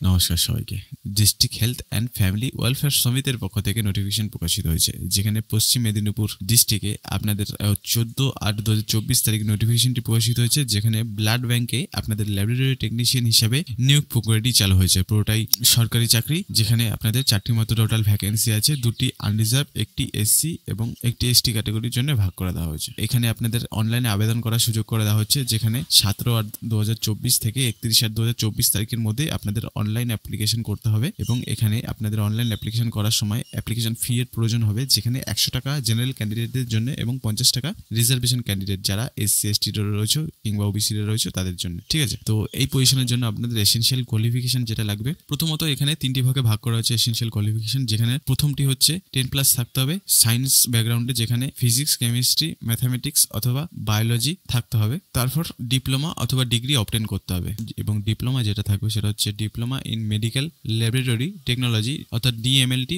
নমস্কার সবাইকে। District health and family welfare সমিতির পক্ষ থেকে নোটিফিকেশন প্রকাশিত হয়েছে, যেখানে পশ্চিম মেদিনীপুর ডিস্ট্রিক্টে আপনাদের 14/8/2024 তারিখ নোটিফিকেশনটি প্রকাশিত হয়েছে, যেখানে ব্লাড ব্যাংকে আপনাদের ল্যাবরেটরি টেকনিশিয়ান হিসাবে নিয়োগ প্রক্রিয়াটি চালু হয়েছে। পুরোটাই সরকারি চাকরি, যেখানে আপনাদের 4টি মতো টোটাল ভ্যাকেন্সি আছে, 2টি আনরিজার্ভ, একটি এসসি এবং একটি এসটি ক্যাটাগরির জন্য ভাগ করে দেওয়া হয়েছে। এখানে আপনাদের অনলাইনে আবেদন করার সুযোগ করে দেওয়া হচ্ছে, যেখানে 17/8/2024 থেকে 31/8/2024 তারিখের মধ্যে আপনাদের অনলাইন অ্যাপ্লিকেশন করতে হবে এবং এখানে আপনাদের অনলাইন অ্যাপ্লিকেশন করার সময় অ্যাপ্লিকেশন ফি এর প্রয়োজন হবে, যেখানে 100 টাকা জেনারেল ক্যান্ডিডেটদের জন্য এবং 50 টাকা রিজার্ভেশন ক্যান্ডিডেট যারা এসসি এসটি রয়েছে কিংবা ওবিসি রয়েছে তাদের জন্য। ঠিক আছে, তো এই পজিশনের জন্য আপনাদের এসেনশিয়াল কোয়ালিফিকেশন যেটা লাগবে, প্রথমত এখানে 3টি ভাগে ভাগ করা হয়েছে এসেনশিয়াল কোয়ালিফিকেশন, যেখানে প্রথমটি হচ্ছে 10+ থাকতে হবে সায়েন্স ব্যাকগ্রাউন্ডে, যেখানে ফিজিক্স, কেমিস্ট্রি, ম্যাথামেটিক্স অথবা বায়োলজি থাকতে হবে। তারপর ডিপ্লোমা অথবা ডিগ্রি অবটেন করতে হবে, এবং ডিপ্লোমা যেটা থাকবে সেটা হচ্ছে diploma in medical laboratory technology অর্থাৎ ডিএমএলটি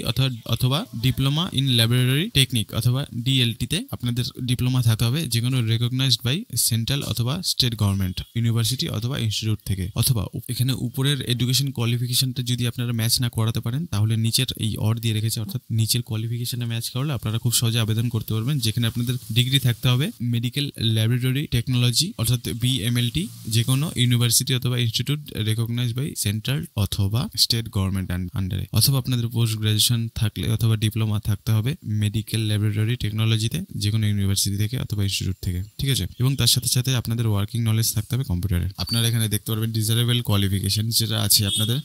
অথবা ডিপ্লোমা ইন ল্যাবরেটরি টেকনিক অথবা ডিএলটি তে আপনাদের ডিপ্লোমা থাকতে হবে, যেগুলো রেকগনাইজড বাই সেন্ট্রাল অথবা স্টেট গভর্নমেন্ট ইউনিভার্সিটি অথবা ইনস্টিটিউট থেকে। অথবা এখানে উপরের এডুকেশন কোয়ালিফিকেশনটা যদি আপনারা ম্যাচ না করাতে পারেন, তাহলে নিচের এই অর দিয়ে রেখেছে, অর্থাৎ নিচের কোয়ালিফিকেশনে ম্যাচ করলে আপনারা খুব সহজে আবেদন করতে পারবেন, যেখানে আপনাদের ডিগ্রি থাকতে হবে মেডিকেল ল্যাবরেটরি টেকনোলজি অর্থাৎ বিএমএলটি, যে কোনো ইউনিভার্সিটি অথবা ইনস্টিটিউট রেকগনাইজড বাই সেন্ট্রাল অথবা স্টেট গভর্নমেন্ট আন্ডারে। অথবা আপনাদের পোস্ট গ্রাজুয়েশন থাকলে অথবা ডিপ্লোমা থাকতে হবে মেডিকেল ল্যাবরেটরি টেকনোলজিতে, যে কোনো ইউনিভার্সিটি থেকে অথবা ইনস্টিটিউট থেকে। ঠিক আছে, এবং তার সাথে সাথে আপনাদের ওয়ার্কিং নলেজ থাকতে হবে কম্পিউটারের। আপনারা এখানে দেখতে পারবেন ডিজারেবল কোয়ালিফিকেশন যেটা আছে আপনাদের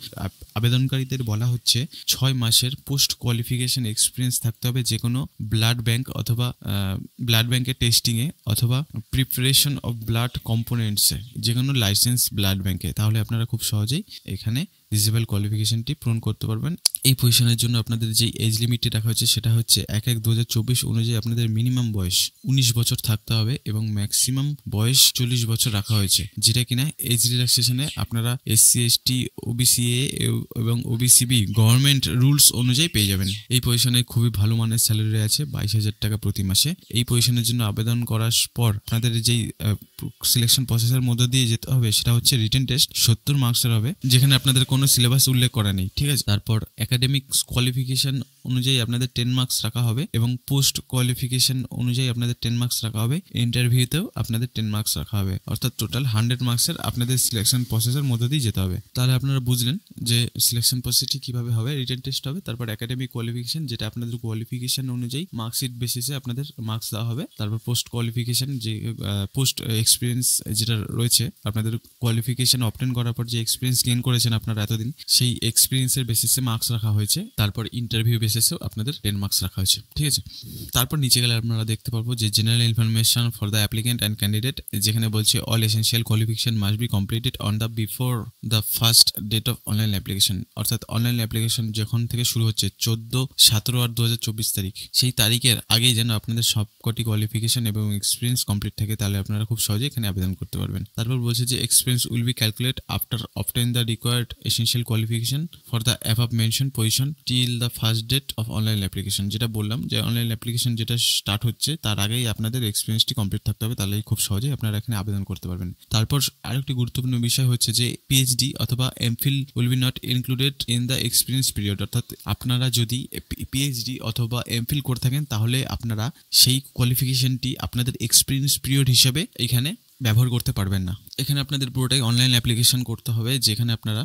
আবেদনকারীদের বলা হচ্ছে 6 মাসের পোস্ট কোয়ালিফিকেশন এক্সপিরিয়েন্স থাকতে হবে, যে কোনো ব্লাড ব্যাংক অথবা ব্লাড ব্যাংকের টেস্টিংয়ে অথবা প্রিপারেশন অফ ব্লাড কম্পোনেন্টসে, যে কোনো লাইসেন্স ব্লাড ব্যাংকে। তাহলে আপনারা খুব সহজেই এখানে ডিজেবল কোয়ালিফিকেশনটি পূরণ করতে পারবেন। এই পজিশনের জন্য আপনাদের যে এজ লিমিটটি রাখা হয়েছে সেটা হচ্ছে 1/1/2024 অনুযায়ী আপনাদের মিনিমাম বয়স 19 বছর থাকতে হবে এবং ম্যাক্সিমাম বয়স 40 বছর রাখা হয়েছে, যেটা কিনা এজ রিল্যাক্সেশনে আপনারা এসসি এসটি ওবিসিএ এবং ওবিসিবি গভর্নমেন্ট রুলস অনুযায়ী পেয়ে যাবেন। এই পজিশনে খুবই ভালো মানের স্যালারি আছে, 22,000 টাকা প্রতি মাসে। এই পজিশনের জন্য আবেদন করার পর আপনাদের যেই সিলেকশন প্রসেসের মধ্য দিয়ে যেতে হবে সেটা হচ্ছে রিটেন টেস্ট 70 মার্কসের হবে, যেখানে আপনাদের কোনো সিলেবাস উল্লেখ করা নেই। ঠিক আছে, তারপর একাডেমিক কোয়ালিফিকেশন অনুযায়ী আপনাদের 10 মার্কস রাখা হবে এবং পোস্ট কোয়ালিফিকেশন অনুযায়ী আপনাদের 10 মার্কস রাখা হবে। ইন্টারভিউতেও আপনাদের 10 মার্কস রাখা হবে, অর্থাৎ টোটাল 100 মার্কসের আপনাদের সিলেকশন প্রসেসের মধ্য দিয়ে যেতে হবে। তাহলে আপনারা বুঝলেন যে সিলেকশন প্রসেসটি কিভাবে হবে। রিটেন টেস্ট হবে, তারপর একাডেমিক কোয়ালিফিকেশন যেটা আপনাদের কোয়ালিফিকেশন অনুযায়ী মার্কশিট বেসিসে আপনাদের মার্কস দেওয়া হবে। তারপর পোস্ট কোয়ালিফিকেশন যে পোস্ট এক্সপিরিয়েন্স যেটা রয়েছে, আপনাদের কোয়ালিফিকেশন অবটেন করার পর যে এক্সপিরিয়েন্স গেইন করেছেন আপনারা এতদিন, সেই এক্সপিরিয়েন্সের বেসিসে মার্কস রাখা হয়েছে। তারপর ইন্টারভিউ বেসিসেও আপনাদের 10 মার্কস রাখা হয়েছে। ঠিক আছে, তারপর নিচে গেলে আপনারা দেখতে পারবো যে general information for the applicant and candidate, যেখানে বলছে all essential qualification must be completed on the before the first date of online application, অর্থাৎ অনলাইন অ্যাপ্লিকেশন যখন থেকে শুরু হচ্ছে 14/7/2024 তারিখ, সেই তারিখের আগেই যেন আপনাদের সবকটি কোয়ালিফিকেশন এবং এক্সপিরিয়েন্স কমপ্লিট থাকে, তাহলে আপনারা খুব সহজে এখানে আবেদন করতে পারবেন। তারপর বলছে যে experience will be calculate after obtain the required essential qualification for the above mention position till the first date of online application. যেটা বললাম যে অনলাইন অ্যাপ্লিকেশন যেটা স্টার্ট হচ্ছে তার আগেই আপনাদের এক্সপিরিয়েন্সটি কমপ্লিট থাকতে হবে, তাহলে খুব সহজেই আপনারা এখানে আবেদন করতে পারবেন। তারপর আরেকটি গুরুত্বপূর্ণ বিষয় হচ্ছে যে পিএইচডি অথবা MPhil will be not included in the experience period, অর্থাৎ আপনারা যদি পিএইচডি অথবা এমফিল করে থাকেন তাহলে আপনারা সেই কোয়ালিফিকেশনটি আপনাদের এক্সপিরিয়েন্স পিরিয়ড হিসেবে এখানে ব্যবহার করতে পারবেন না। এখানে আপনাদের পুরোটাই অনলাইন অ্যাপ্লিকেশন করতে হবে, যেখানে আপনারা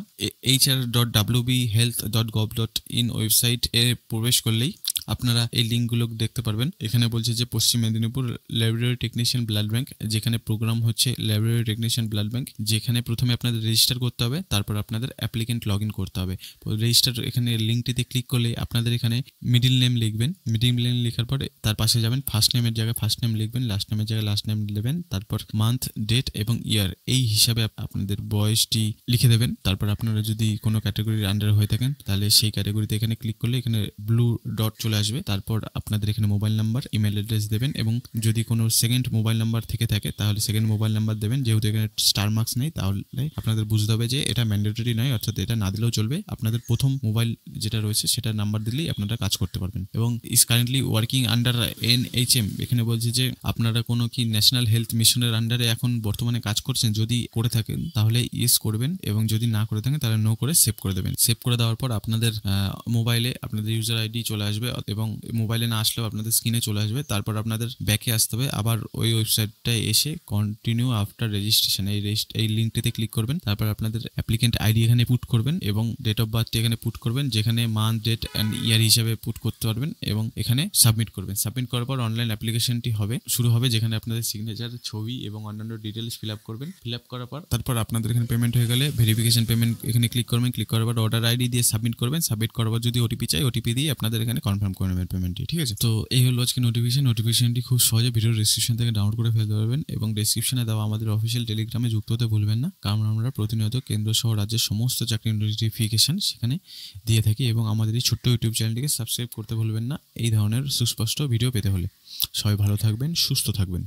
hr.wbhealth.gov.in ওয়েবসাইট এ প্রবেশ করলেই আপনারা এই লিঙ্কগুলো দেখতে পারবেন। এখানে বলছে যে পশ্চিম Medinipur laboratory technician blood bank, যেখানে প্রোগ্রাম হচ্ছে ল্যাবরেটরি টেকনিশিয়ান ব্লাড ব্যাংক, যেখানে প্রথমে আপনাদের রেজিস্টার করতে হবে, তারপর আপনাদের অ্যাপ্লিকেন্ট লগ ইন করতে হবে। রেজিস্টার এখানে লিঙ্কটিতে ক্লিক করলে আপনাদের এখানে মিডিল নেম লিখবেন, মিডিল নেম লেখার পরে তার পাশে যাবেন, ফার্স্ট নেমের জায়গায় ফার্স্ট নেম লিখবেন, লাস্ট নেমের জায়গায় লাস্ট নেম লিখবেন, তারপর মান্থ, ডেট এবং ইয়ার এই হিসাবে আপনাদের বয়সটি লিখে দেবেন। তারপর আপনারা যদি কোনো ক্যাটাগরির আন্ডারে হয়ে থাকেন তাহলে সেই ক্যাটাগরিতে এখানে ক্লিক করলে এখানে ব্লু ডট চলে চলে আসবে। তারপর আপনাদের এখানে মোবাইল নাম্বার, ইমেল অ্যাড্রেস দেবেন এবং যদি কোনো সেকেন্ড মোবাইল নাম্বার থেকে থাকে তাহলে সেকেন্ড মোবাইল নাম্বার দেবেন। যেহেতু এখানে স্টার মার্কস নেই তাহলে আপনাদের বুঝতে হবে যে এটা ম্যান্ডেটরি নয়, অর্থাৎ এটা না দিলেও চলবে। আপনাদের প্রথম মোবাইল যেটা রয়েছে সেটা নাম্বার দিলেই আপনারা কাজ করতে পারবেন। এবং is currently working under NHM, এখানে বলছে যে আপনারা কোনো কি ন্যাশনাল হেলথ মিশনের আন্ডারে এখন বর্তমানে কাজ করছেন, যদি করে থাকেন তাহলে ইয়েস করবেন এবং যদি না করে থাকেন তাহলে নো করে সেভ করে দেবেন। সেভ করে দেওয়ার পর আপনাদের মোবাইলে আপনাদের ইউজার আইডি চলে আসবে এবং মোবাইলে না আসলেও আপনাদের স্ক্রিনে চলে আসবে। তারপর আপনাদের ব্যাকে আসতে হবে, আবার ওই ওয়েবসাইটটায় এসে কন্টিনিউ আফটার রেজিস্ট্রেশন এই লিঙ্কটিতে ক্লিক করবেন। তারপর আপনাদের অ্যাপ্লিকেন্ট আইডি এখানে পুট করবেন এবং ডেট অফ বার্থটি এখানে পুট করবেন, যেখানে মান্থ, ডেট অ্যান্ড ইয়ার হিসাবে পুট করতে পারবেন এবং এখানে সাবমিট করবেন। সাবমিট করার পর অনলাইন অ্যাপ্লিকেশনটি শুরু হবে, যেখানে আপনাদের সিগনেচার, ছবি এবং অন্যান্য ডিটেলস ফিল আপ করবেন। ফিল আপ করার পর তারপর আপনাদের এখানে পেমেন্ট হয়ে গেলে ভেরিফিকেশন পেমেন্ট এখানে ক্লিক করবেন। ক্লিক করার পর অর্ডার আইডি দিয়ে সাবমিট করবেন। সাবমিট করার পর যদি ওটিপি চাই, ওটিপি দিয়ে আপনাদের এখানে কনফার্ম করে নেবেন পেমেন্টটি। ঠিক আছে, তো এই হলো আজকে নোটিফিকেশনটি খুব সহজে ভিডিও ডেসক্রিপশন থেকে ডাউনলোড করে ফেলতে পারবেন এবং ডেসক্রিপশনে দেওয়া আমাদের অফিসিয়াল টেলিগ্রামে যুক্ত হতে ভুলবেন না, কারণ আমরা প্রতিনিয়ত কেন্দ্র সহ রাজ্যের সমস্ত চাকরির নোটিফিকেশন সেখানে দিয়ে থাকি। এবং আমাদের এই ছোট্ট ইউটিউব চ্যানেলটিকে সাবস্ক্রাইব করতে ভুলবেন না এই ধরনের সুস্পষ্ট ভিডিও পেতে হলে। সবাই ভালো থাকবেন, সুস্থ থাকবেন।